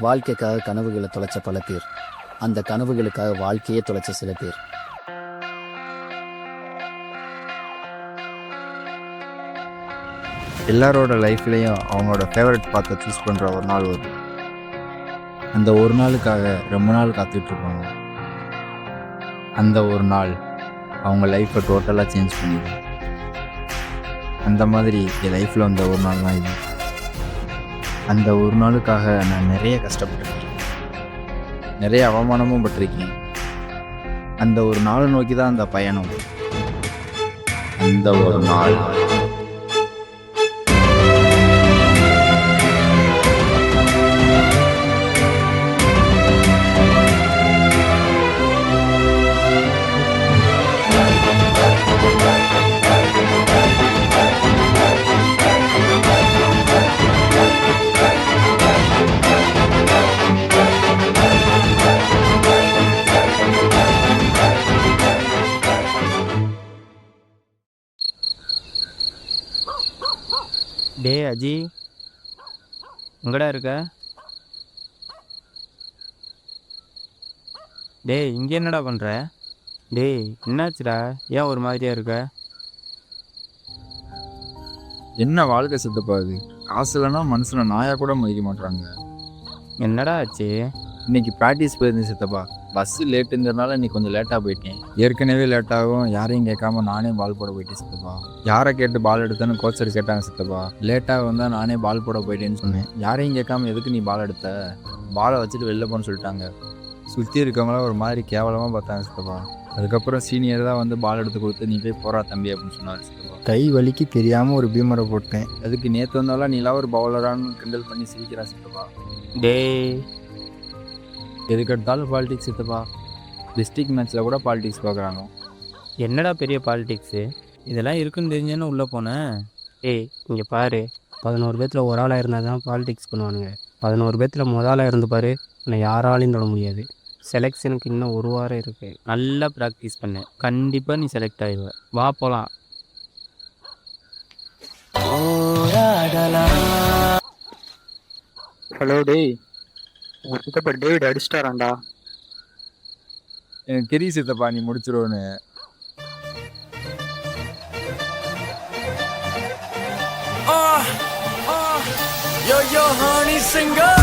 வாழ்க்கைக்காக கனவுகளை தொலைச்ச பல பேர், அந்த கனவுகளுக்காக வாழ்க்கையே தொலைச்ச சில பேர். எல்லாரோட லைஃப்லேயும் அவங்களோட ஃபேவரட் பார்த்து சூஸ் பண்ணுற ஒரு நாள் வரும். அந்த ஒரு நாளுக்காக ரொம்ப நாள் காத்துட்ருப்பாங்க. அந்த ஒரு நாள் அவங்க லைஃப்பை டோட்டலாக சேஞ்ச் பண்ணிடும். அந்த மாதிரி என் லைஃப்பில் வந்த ஒரு நாள் தான் இது. அந்த ஒரு நாளுக்காக நான் நிறைய கஷ்டப்பட்டுருக்கேன், நிறைய அவமானமும் பட்டிருக்கேன். அந்த ஒரு நாளை நோக்கி தான் அந்த பயணம். அந்த ஒரு நாள் டே அஜி, எங்கடா இருக்க? டேய், இங்கே என்னடா பண்ணுற? டேய், என்னாச்சுடா? ஏன் ஒரு மாதிரியா இருக்க? என்ன வாழ்க்கை சித்தப்பா அது? காசு இல்லைன்னா மனுஷனை நாயாக கூட மதிக்க மாட்டுறாங்க. என்னடா ஆச்சு? இன்னைக்கு ப்ராக்டிஸ் போயிருந்தேன் சித்தப்பா. பஸ்ஸு லேட்டுங்கிறதுனால இன்னைக்கு கொஞ்சம் லேட்டாக போயிட்டேன். ஏற்கனவே லேட்டாகும், யாரையும் கேட்காம நானே பால் போட போயிட்டேன் சித்தப்பா. யாரை கேட்டு பால் எடுத்தேன்னு கோச்சர் கேட்டாங்க சித்தப்பா. லேட்டாக வந்தால் நானே பால் போட போயிட்டேன்னு சொன்னேன். யாரையும் கேட்காம எதுக்கு நீ பால் எடுத்த, பாலை வச்சுட்டு வெளில போன்னு சொல்லிட்டாங்க. சுற்றி இருக்கவங்களாம் ஒரு மாதிரி கேவலமாக பார்த்தாங்க சித்தப்பா. அதுக்கப்புறம் சீனியர் தான் வந்து பால் எடுத்து கொடுத்து நீ போய் போகிறா தம்பி அப்படின்னு சொன்னார் சித்தப்பா. கை வலிக்கு தெரியாமல் ஒரு பீமரை போட்டேன். அதுக்கு நேற்று வந்தாலும் நீலாம் ஒரு பவுலரானு கிண்டல் பண்ணி சிரிக்கிறா சித்தப்பா. டேய், எதுக்கு எடுத்தாலும் பாலிடிக்ஸ் சித்தப்பா. டிஸ்ட்ரிக்ட் மேட்ச்சில் கூட பாலிடிக்ஸ் பார்க்குறாங்க. என்னடா பெரிய பாலிடிக்ஸு? இதெல்லாம் இருக்குன்னு தெரிஞ்சேன்னு உள்ளே போனேன். ஏய், இங்கே பாரு, 11 பேர்த்தில் ஒரு ஆளாக இருந்தால் தான் பாலிடிக்ஸ் பண்ணுவானுங்க. 11 பேர்த்தில் முதலாக இருந்து பாரு, உன்னை யாராலையும் தொட முடியாது. செலெக்ஷனுக்கு இன்னும் ஒரு வாரம் இருக்குது. நல்லா ப்ராக்டிஸ் பண்ணு, கண்டிப்பாக நீ செலக்ட் ஆகிடுவ. வா போகலாம். ஹலோ டேய், உங்கள் சித்தப்பா டேவிட் அடிச்சிட்டாராண்டா. எனக்கு தெரியும் சித்தப்பா நீ முடிச்சிருவோன்னு. Yo, honey singer.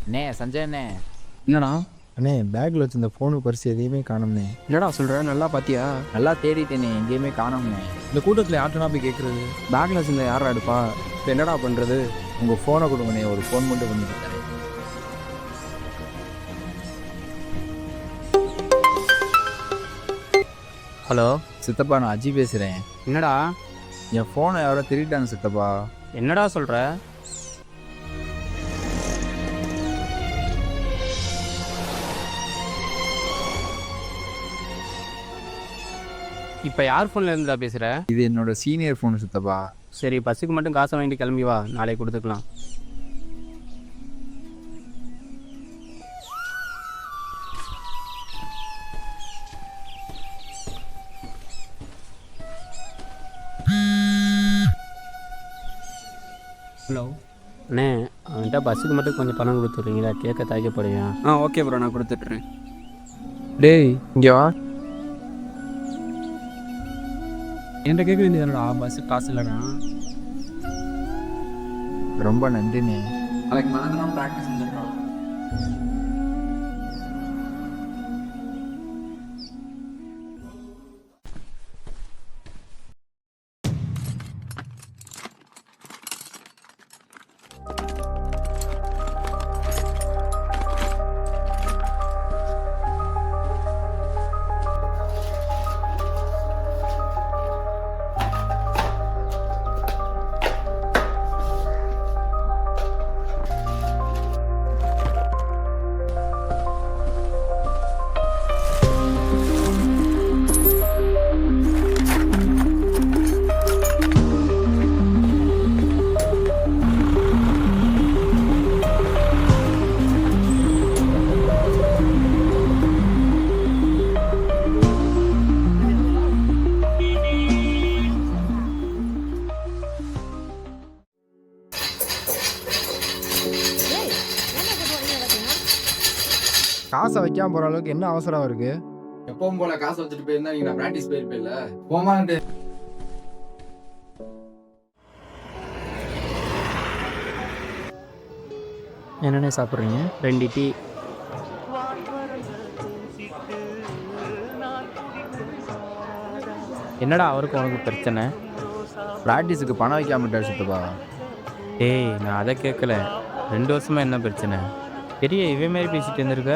அண்ணே சஞ்சய் அண்ணே. என்னடா அண்ணே பேக்கில் வச்சிருந்த ஃபோனு பரிசு எதையுமே காணோம்ண்ணே. என்னடா சொல்கிற? நல்லா பார்த்தியா? நல்லா தேடிட்டேனே, எங்கேயுமே காணோம்ண்ணே. இந்த கூட்டத்தில் யார்ட்டனா போய் கேட்குறது? பேக்கில் வச்சிருந்த யாரா எடுப்பா? இப்போ என்னடா பண்ணுறது? உங்கள் ஃபோனை கொடுங்கண்ணே, ஒரு ஃபோன் மட்டும் பண்ணிட்டு தரேன். ஹலோ சித்தப்பா, நான் அஜி பேசுகிறேன். என்னடா? என் ஃபோனை யாரோ திருட்டாங்க சித்தப்பா. என்னடா சொல்கிற? இப்போ யார் ஃபோனில் இருந்துடா பேசுகிற? இது என்னோட சீனியர் ஃபோனு சித்தப்பா. சரி, பஸ்ஸுக்கு மட்டும் காசை வாங்கிட்டு கிளம்பி வா, நாளைக்கு கொடுத்துக்கலாம். ஹலோ அண்ணே, அவன்கிட்ட பஸ்ஸுக்கு மட்டும் கொஞ்சம் பணம் கொடுத்துட்றீங்களா? கேட்க தயக்கப்படுவேன். ஓகே ப்ரோ, நான் கொடுத்துட்றேன். டேய் இங்கே வா. என்கிட்ட கேட்க வேண்டியதுடா, பஸ்ஸு காசு இல்லைடா. ரொம்ப நன்றிண்ணே. அதுக்கு மறந்துடாம ப்ராக்டிஸ் செஞ்சிடறோம். காசை வைக்காம போகிற அளவுக்கு என்ன அவசரம் இருக்கு? எப்பவும் போல காசு வச்சுட்டு போயிருந்தா நீங்க நான் ப்ராக்டிஸ் போயிருப்பேன்ல. போமான்ட்டு. என்னென்ன சாப்பிட்றீங்க? 2 டீ. என்னடா அவருக்கு உனக்கு பிரச்சனை? ப்ராக்டிஸுக்கு பணம் வைக்காம விட்டாரு சித்தப்பா. ஏய், நான் அதை கேட்கல. 2 வருஷமா என்ன பிரச்சனை? பெரிய இவன் மாரி பேசிட்டு இருந்திருக்க.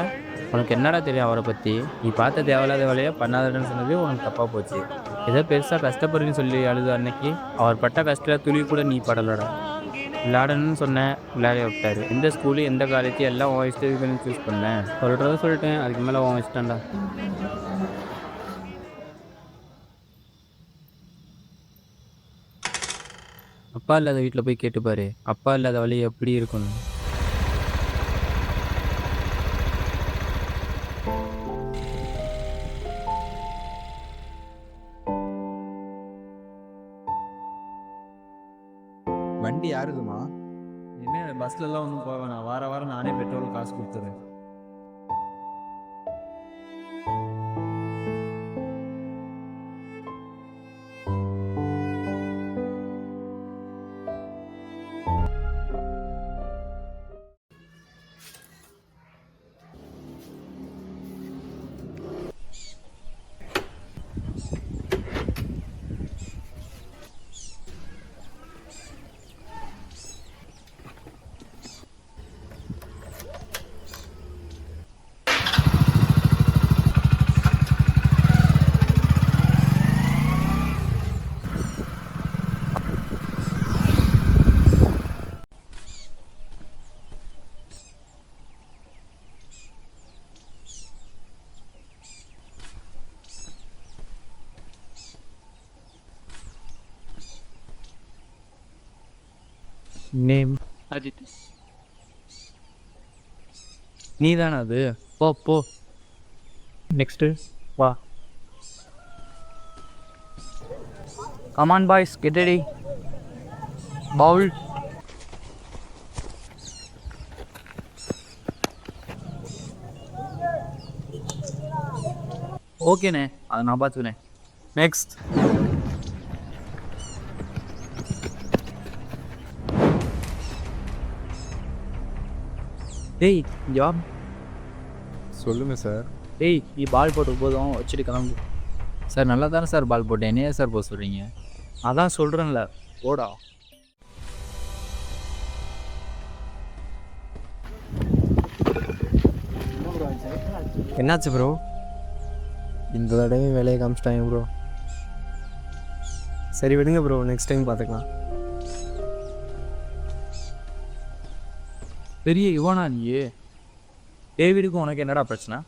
உனக்கு என்னடா தெரியும் அவரை பற்றி? நீ பார்த்த தேவையில்லாத வேலையை பண்ணாதன்னு சொன்னது உனக்கு தப்பாக போச்சு. ஏதோ பெருசாக கஷ்டப்படுறேன்னு சொல்லி அழுது அன்னைக்கு அவர் பட்ட கஷ்டத்தில் துளி கூட நீ படலடா. விளையாடணும்னு சொன்னேன், விளையாட விட்டாரு. எந்த ஸ்கூலு எந்த காலேஜ் எல்லாம் உன் இஷ்டத்துக்கு சூஸ் பண்ணேன். சொல்கிறத சொல்லிட்டேன், அதுக்கு மேலே உன் இஷ்டம்டா. அப்பா இல்லாத வீட்டில் போய் கேட்டுப்பாரு, அப்பா இல்லாத வழி எப்படி இருக்கும்னு. வண்டி யாருதுமா? என்ன பஸ்லலாம் ஒன்றும் போக வேணாம், வாரம் நானே பெட்ரோல் காசு கொடுத்துறேன். நேம் அஜித். நீ தானே அது? போ போ. நெக்ஸ்ட்டு வா. Come on boys, get ready. Bowl. ஓகேண்ணே, அதை நான் பார்த்துக்கிறேன். நெக்ஸ்ட். டேய் ஜாப். சொல்லுங்க சார். டேய் நீ பால் போட்டு போதும், வச்சுட்டு கிளம்பு. சார் நல்லா தானே சார் பால் போட்டேன், என்னையே சார் போக சொல்கிறீங்க? அதான் சொல்கிறேன்ல, போடா. என்னாச்சு ப்ரோ? இந்த தடவை வேலையை காமிச்சிட்டாங்க ப்ரோ. சரி விடுங்க ப்ரோ, நெக்ஸ்ட் டைம் பார்த்துக்கலாம். பெரிய இவனா நீ? டேவிடுக்கும் உனக்கு என்னடா பிரச்சனை?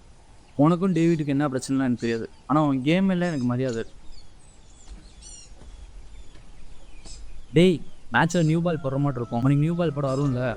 உனக்கும் டேவிடுக்கு என்ன பிரச்சனைலாம் எனக்கு தெரியாது, ஆனால் உன் கேம் எல்லாம் எனக்கு மரியாதை. டேய், மேட்ச்சில் நியூ பால் போடுற மாதிரி இருக்கும், உனக்கு நியூ பால் போட வரும்ல.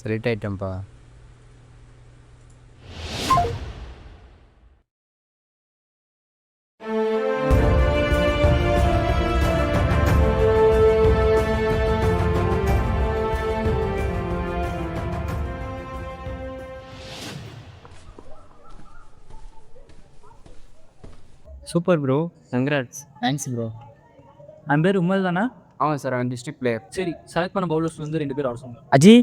செலக்ட் ஆகிட்டேன்ப்பா. Super bro, congrats. Thanks bro. என் பேர் உமல் தானே? ஆமாம் சார், அவன் டிஸ்ட்ரிக்ட் பிளேயர். சரி, செலக்ட் பண்ண பவுலர்ஸ் வந்து 2 பேர் ஆட சொன்னாங்க. அஜி.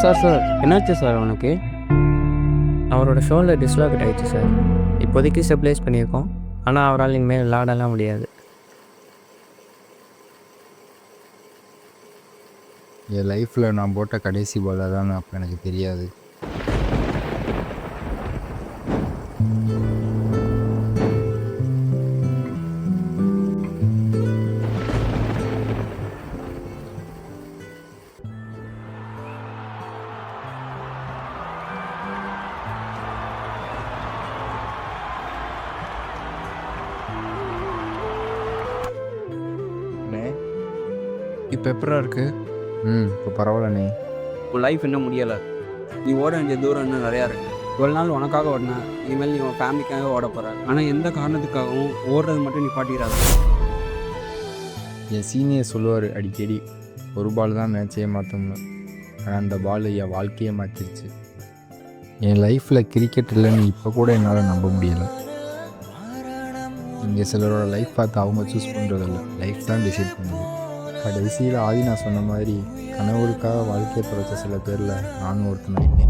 சார் என்னாச்சு சார் அவனுக்கு? அவரோட ஷோவில் டிஸ்லாகட் ஆயிடுச்சு சார். இப்போதைக்கு ஸ்டெபிலைஸ் பண்ணியிருக்கோம். ஆனால் அவரால் இனிமேல் விளையாடலாம் முடியாது. என் லைஃப்பில் நான் போட்ட கடைசி பால் தான் அப்போ எனக்கு தெரியாது. இப்போ எப்படா இருக்கு? இப்போ பரவாயில்லண்ணே. உன் லைஃப் இன்னும் முடியலை. நீ ஓட வேண்டிய தூரம் இன்னும் நிறையா இருக்கு. இவ்வளோ நாள் உனக்காக ஓடினேன், இனிமேல் நீ உன் ஃபேமிலிக்காக ஓட போகிற. ஆனால் எந்த காரணத்துக்காகவும் ஓடுறது மட்டும் நீ பாட்டிடாத. என் சீனியர் சொல்லுவார் அடிக்கடி, ஒரு பால் தான் மேட்சையே மாற்றணும். ஆனால் அந்த பால் என் வாழ்க்கையே மாற்றிருச்சு. என் லைஃப்பில் கிரிக்கெட் இல்லைன்னு இப்போ கூட என்னால் நம்ப முடியலை. இங்கே சிலரோட லைஃப் பார்த்து அவங்க சூஸ் பண்ணுறதில்ல, லைஃப் தான் டிசைட் பண்ணுது. கடைசியில் ஆதி நான் சொன்ன மாதிரி கனவுகளுக்காக வாழ்க்கையை தொலைச்ச சில பேரில் நானும் ஒருத்தனாயிட்டேன்.